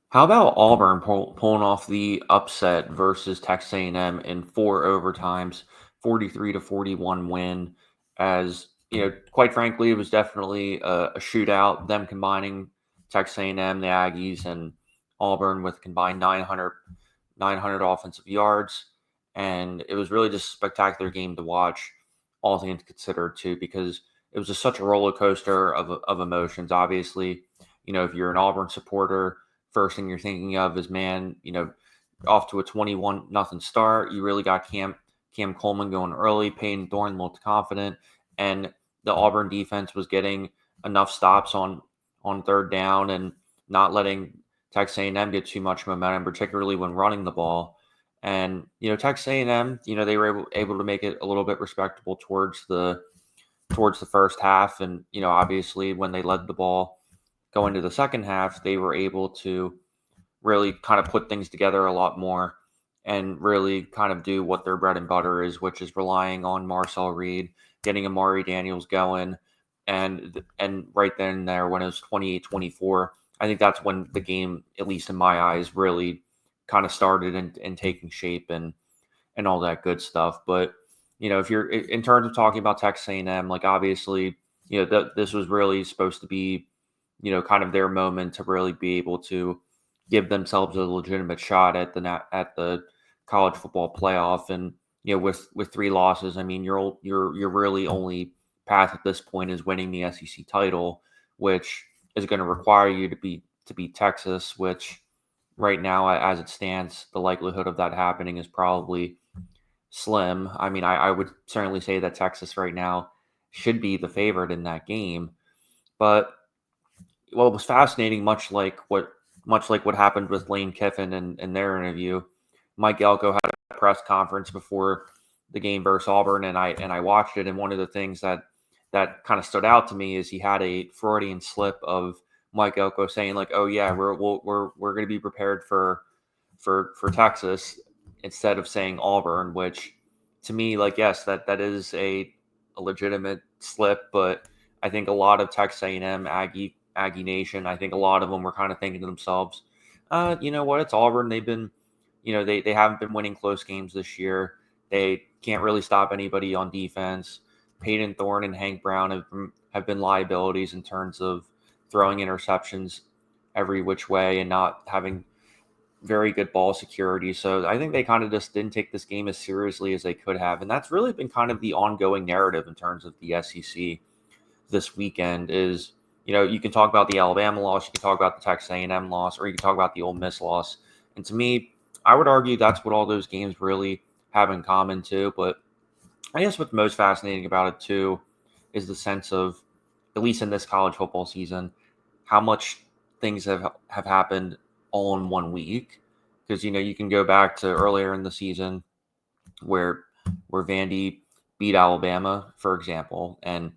How about Auburn pulling off the upset versus Texas A&M in four overtimes, 43 to 41 win? As you know, quite frankly, it was definitely a shootout. Them combining Texas A&M, the Aggies, and Auburn with combined 900 offensive yards, and it was really just a spectacular game to watch. All things considered, too, because it was just such a roller coaster of emotions. Obviously, if you're an Auburn supporter, first thing you're thinking of is, man, off to a 21 nothing start. You really got Cam Coleman going early. Payton Thorne looked confident, and the Auburn defense was getting enough stops on third down and not letting Texas A&M get too much momentum, particularly when running the ball. And Texas A&M, they were able to make it a little bit respectable towards the first half, and obviously when they led the ball going to the second half, they were able to really kind of put things together a lot more and really kind of do what their bread and butter is, which is relying on Marcel Reed, getting Amari Daniels going. And right then and there, when it was 28-24, I think that's when the game, at least in my eyes, really kind of started and taking shape and all that good stuff. But if you're in terms of talking about Texas A&M, like obviously, this was really supposed to be, kind of their moment to really be able to give themselves a legitimate shot at the college football playoff. And with three losses, I mean, you're really only path at this point is winning the SEC title, which is going to require you to beat Texas, which right now, as it stands, the likelihood of that happening is probably slim. I mean, I would certainly say that Texas right now should be the favorite in that game. But what was fascinating, much like what happened with Lane Kiffin in their interview, Mike Elko had a press conference before the game versus Auburn, and I watched it. And one of the things that kind of stood out to me is he had a Freudian slip of Mike Elko saying like, "Oh yeah, we're going to be prepared for Texas," instead of saying Auburn, which to me, like, yes, that is a legitimate slip, but I think a lot of Texas A&M Aggie Nation, I think a lot of them were kind of thinking to themselves, you know what, it's Auburn. They've been, they haven't been winning close games this year. They can't really stop anybody on defense. Payton Thorne and Hank Brown have been liabilities in terms of throwing interceptions every which way and not having very good ball security. So I think they kind of just didn't take this game as seriously as they could have. And that's really been kind of the ongoing narrative in terms of the SEC this weekend is, you can talk about the Alabama loss, you can talk about the Texas A&M loss, or you can talk about the Ole Miss loss. And to me, I would argue that's what all those games really have in common too. But I guess what's most fascinating about it too is the sense of, at least in this college football season, how much things have happened all in one week. Because you can go back to earlier in the season where Vandy beat Alabama, for example, and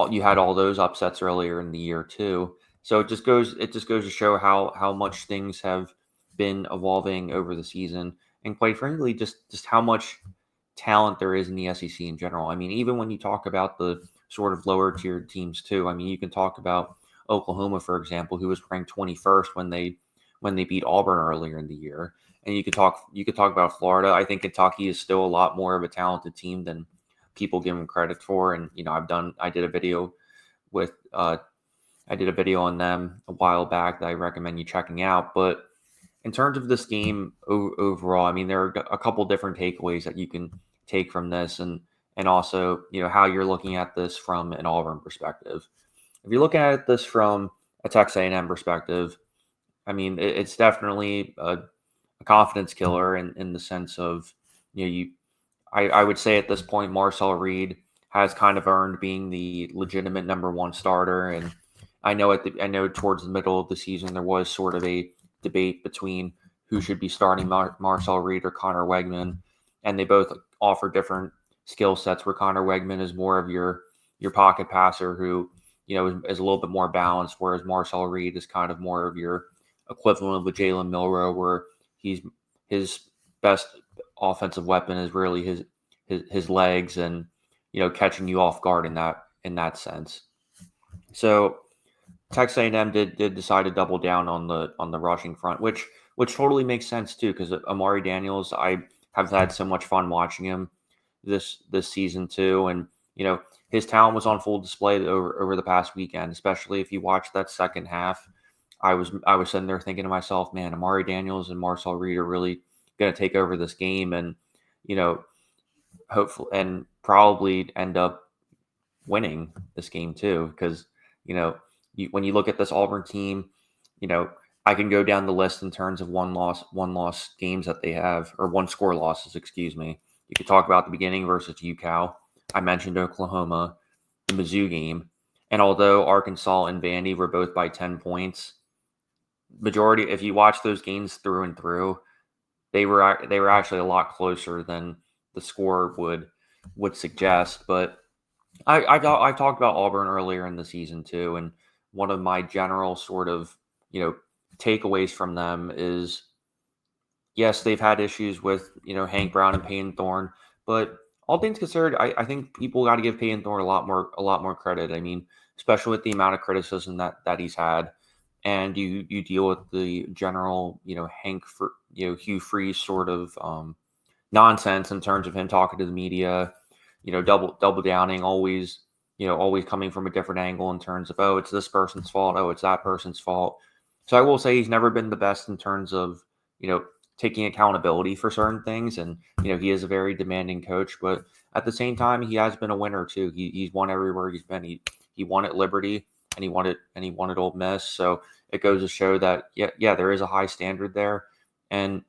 you had all those upsets earlier in the year too. So it just goes to show how much things have been evolving over the season, and quite frankly, just how much talent there is in the SEC in general. I mean, even when you talk about the sort of lower tier teams too. I mean, you can talk about Oklahoma, for example, who was ranked 21st when they beat Auburn earlier in the year. And you could talk about Florida. I think Kentucky is still a lot more of a talented team than people give them credit for. And I did a video with I did a video on them a while back that I recommend you checking out. But in terms of this game overall, I mean, there are a couple different takeaways that you can take from this, and also how you're looking at this from an Auburn perspective. If you're looking at this from a Texas A&M perspective, I mean, it's definitely a confidence killer in the sense of, I would say at this point, Marcel Reed has kind of earned being the legitimate number one starter. And I know towards the middle of the season, there was sort of a debate between who should be starting Marcel Reed or Connor Wegman. And they both offer different skill sets, where Connor Wegman is more of your pocket passer who, is a little bit more balanced, whereas Marcel Reed is kind of more of your equivalent of a Jalen Milroe, where his best offensive weapon is really his legs and catching you off guard in that sense. So Texas A&M did decide to double down on the rushing front, which totally makes sense too, because Amari Daniels, I have had so much fun watching him this season too, and his talent was on full display over the past weekend, especially if you watch that second half. I was sitting there thinking to myself, man, Amari Daniels and Marcel Reed are really going to take over this game, and you know, hopefully, and probably end up winning this game too. Because when you look at this Auburn team, you know, I can go down the list in terms of one loss games that they have, or one score losses, excuse me. You could talk about the beginning versus UCal. I mentioned Oklahoma, the Mizzou game, and although Arkansas and Vandy were both by 10 points, majority, if you watch those games through and through, they were actually a lot closer than the score would suggest. But I talked about Auburn earlier in the season too, and one of my general sort of takeaways from them is, yes, they've had issues with Hank Brown and Payton Thorne, but all things considered, I think people got to give Payton Thorne a lot more credit. I mean, especially with the amount of criticism that he's had, and you deal with the general Hugh Freeze sort of nonsense in terms of him talking to the media, double downing, always coming from a different angle in terms of, oh, it's this person's fault, oh, it's that person's fault. So I will say he's never been the best in terms of taking accountability for certain things, and he is a very demanding coach, but at the same time he has been a winner too. He's won everywhere he's been. He won at Liberty, and he won at Ole Miss. So it goes to show that yeah, there is a high standard there. And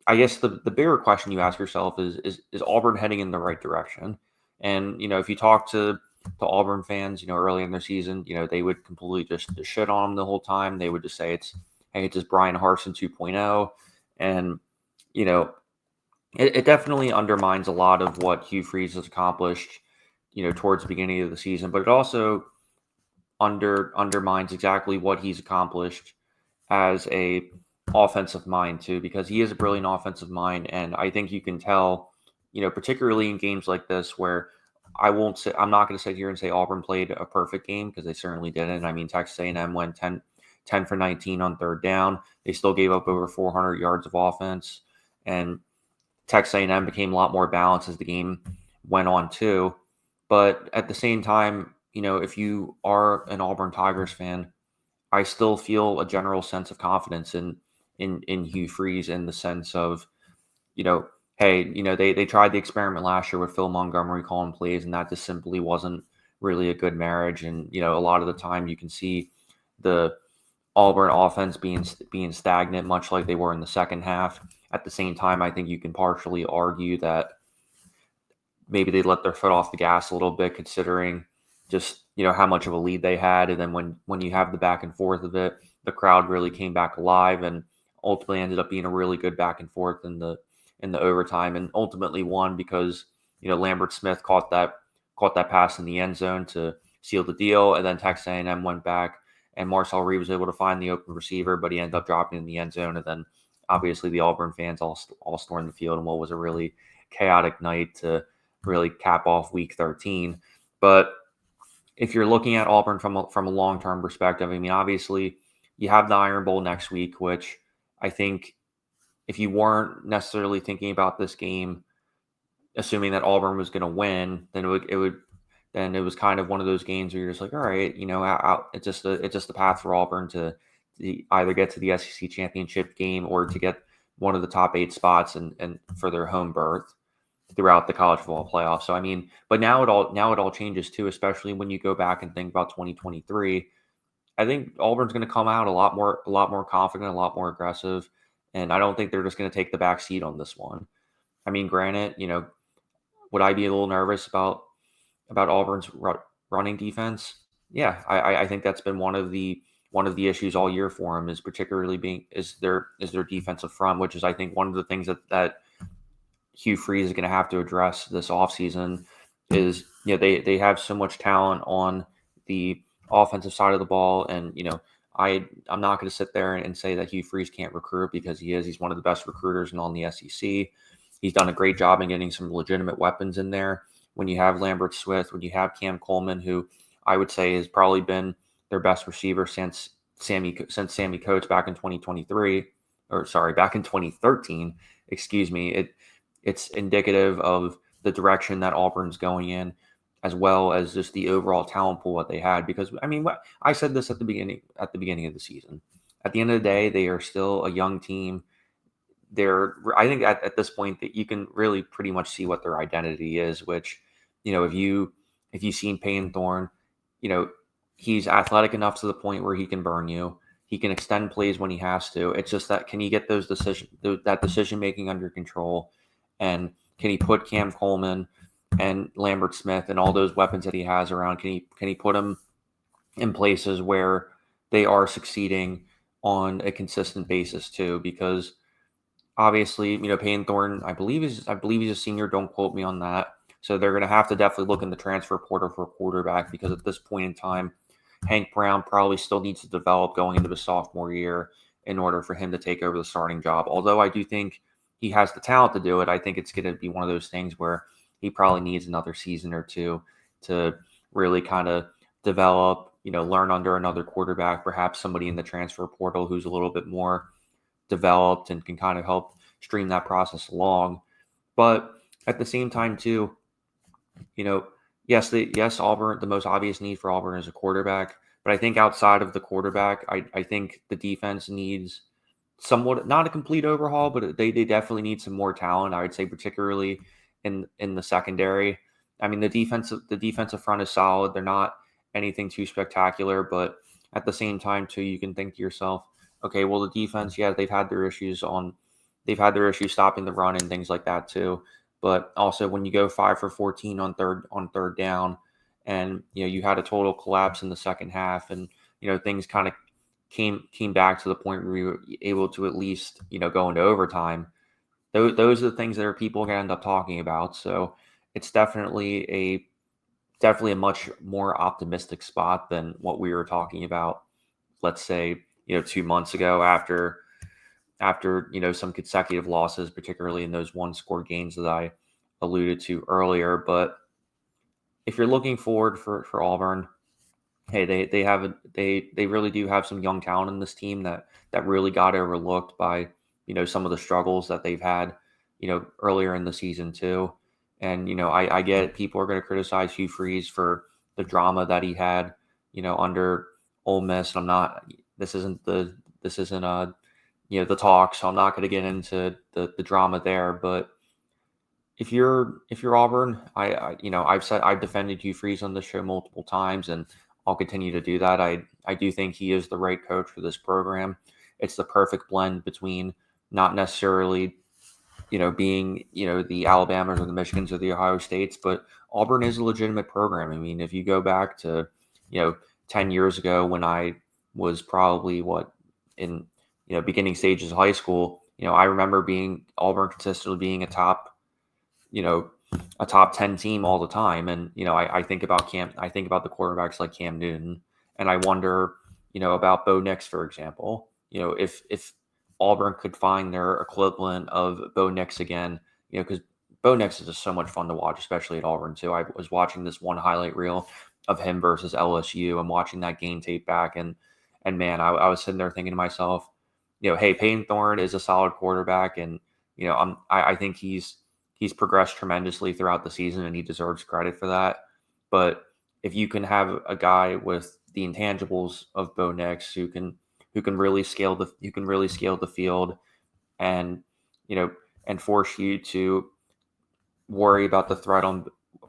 I guess the bigger question you ask yourself is Auburn heading in the right direction? And if you talk to Auburn fans, early in their season, they would completely just shit on them the whole time. They would just say it's just Brian Harsin 2.0, and it definitely undermines a lot of what Hugh Freeze has accomplished, towards the beginning of the season. But it also undermines exactly what he's accomplished as a offensive mind too, because he is a brilliant offensive mind, and I think you can tell, particularly in games like this where I'm not going to sit here and say Auburn played a perfect game, because they certainly didn't. I mean, Texas A&M went 10 for 19 on third down. They still gave up over 400 yards of offense, and Texas A&M became a lot more balanced as the game went on too. But at the same time, if you are an Auburn Tigers fan, I still feel a general sense of confidence in Hugh Freeze, in the sense of, hey, they tried the experiment last year with Phil Montgomery calling plays, and that just simply wasn't really a good marriage. And a lot of the time you can see the Auburn offense being stagnant, much like they were in the second half. At the same time, I think you can partially argue that maybe they let their foot off the gas a little bit, considering just how much of a lead they had. And then when you have the back and forth of it, the crowd really came back alive, and ultimately ended up being a really good back and forth in the overtime, and ultimately won because Lambert Smith caught that pass in the end zone to seal the deal, and then Texas A&M went back, and Marcel Reed was able to find the open receiver, but he ended up dropping in the end zone. And then obviously the Auburn fans all stormed the field in what was a really chaotic night to really cap off Week 13. But if you're looking at Auburn from a long-term perspective, I mean, obviously you have the Iron Bowl next week, which I think, if you weren't necessarily thinking about this game, assuming that Auburn was going to win, then it was kind of one of those games where you're just like, all right, it's just a path for Auburn to either get to the SEC championship game, or to get one of the top 8 spots and for their home berth throughout the college football playoff. So I mean, but now it all changes too, especially when you go back and think about 2023. I think Auburn's going to come out a lot more confident, a lot more aggressive, and I don't think they're just going to take the back seat on this one. I mean, granted, would I be a little nervous about Auburn's running defense? Yeah, I think that's been one of the issues all year for them, is particularly their defensive front, which is, I think, one of the things that Hugh Freeze is going to have to address this offseason. Is they have so much talent on the offensive side of the ball, and I'm not going to sit there and say that Hugh Freeze can't recruit, because he's one of the best recruiters in all the SEC. He's done a great job in getting some legitimate weapons in there. When you have Lambert Smith, when you have Cam Coleman, who I would say has probably been their best receiver since Sammy Coates back in 2023, or sorry, back in 2013. Excuse me. It's indicative of the direction that Auburn's going in, as well as just the overall talent pool that they had. Because I mean, I said this at the beginning of the season. At the end of the day, they are still a young team. I think at this point that you can really pretty much see what their identity is, which, if you've seen Payton Thorne, he's athletic enough to the point where he can burn you. He can extend plays when he has to. It's just that, can he get that decision making under control, and can he put Cam Coleman and Lambert Smith and all those weapons that he has around? Can he put them in places where they are succeeding on a consistent basis too? Because obviously, Payton Thorne, I believe he's a senior. Don't quote me on that. So they're going to have to definitely look in the transfer portal for a quarterback, because at this point in time, Hank Brown probably still needs to develop going into the sophomore year in order for him to take over the starting job. Although I do think he has the talent to do it, I think it's going to be one of those things where he probably needs another season or two to really kind of develop, learn under another quarterback, perhaps somebody in the transfer portal who's a little bit more developed and can kind of help stream that process along. But at the same time too, yes, Auburn, the most obvious need for Auburn is a quarterback. But I think outside of the quarterback, I think the defense needs somewhat, not a complete overhaul, but they definitely need some more talent. I would say particularly in the secondary. I mean, the defensive front is solid. They're not anything too spectacular, but at the same time too, you can think to yourself, okay, well, the defense, yeah, they've had their issues stopping the run and things like that too. But also, when you go 5 for 14 on third down, and you had a total collapse in the second half, and things kind of came back to the point where we were able to at least go into overtime. Those are the things that people are going to end up talking about. So it's definitely a much more optimistic spot than what we were talking about, let's say 2 months ago, after some consecutive losses, particularly in those one-score games that I alluded to earlier. But if you're looking forward for Auburn, hey, they really do have some young talent in this team that really got overlooked by some of the struggles that they've had earlier in the season too. And I get it. People are going to criticize Hugh Freeze for the drama that he had under Ole Miss. I'm not. This isn't the talk, so I'm not going to get into the drama there. But if you're Auburn, I've defended Hugh Freeze on this show multiple times, and I'll continue to do that. I do think he is the right coach for this program. It's the perfect blend between not necessarily being the Alabamas or the Michigans or the Ohio States, but Auburn is a legitimate program. I mean, if you go back to 10 years ago, when I was probably in beginning stages of high school, I remember Auburn consistently being a top 10 team all the time. And I think about the quarterbacks like Cam Newton, and I wonder about Bo Nix, for example. If Auburn could find their equivalent of Bo Nix again, because Bo Nix is just so much fun to watch, especially at Auburn too. I was watching this one highlight reel of him versus LSU. I'm watching that game tape back, and man, I was sitting there thinking to myself, hey, Payton Thorne is a solid quarterback, and I think he's progressed tremendously throughout the season, and he deserves credit for that. But if you can have a guy with the intangibles of Bo Nix who can really scale the field, and and force you to worry about the threat on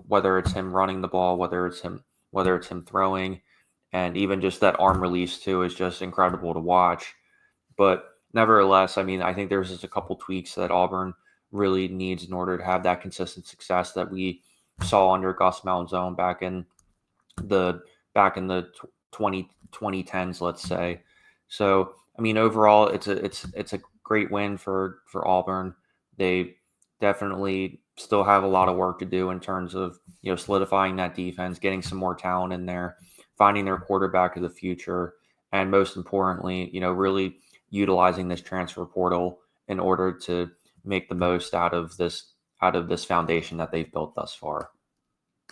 whether it's him running the ball, whether it's him throwing, and even just that arm release too is just incredible to watch. But nevertheless, I mean, I think there's just a couple tweaks that Auburn really needs in order to have that consistent success that we saw under Gus Malzahn back in the 2010s, let's say. So, I mean, overall, it's a great win for Auburn. They definitely still have a lot of work to do in terms of solidifying that defense, getting some more talent in there, finding their quarterback of the future, and most importantly, really utilizing this transfer portal in order to make the most out of this foundation that they've built thus far.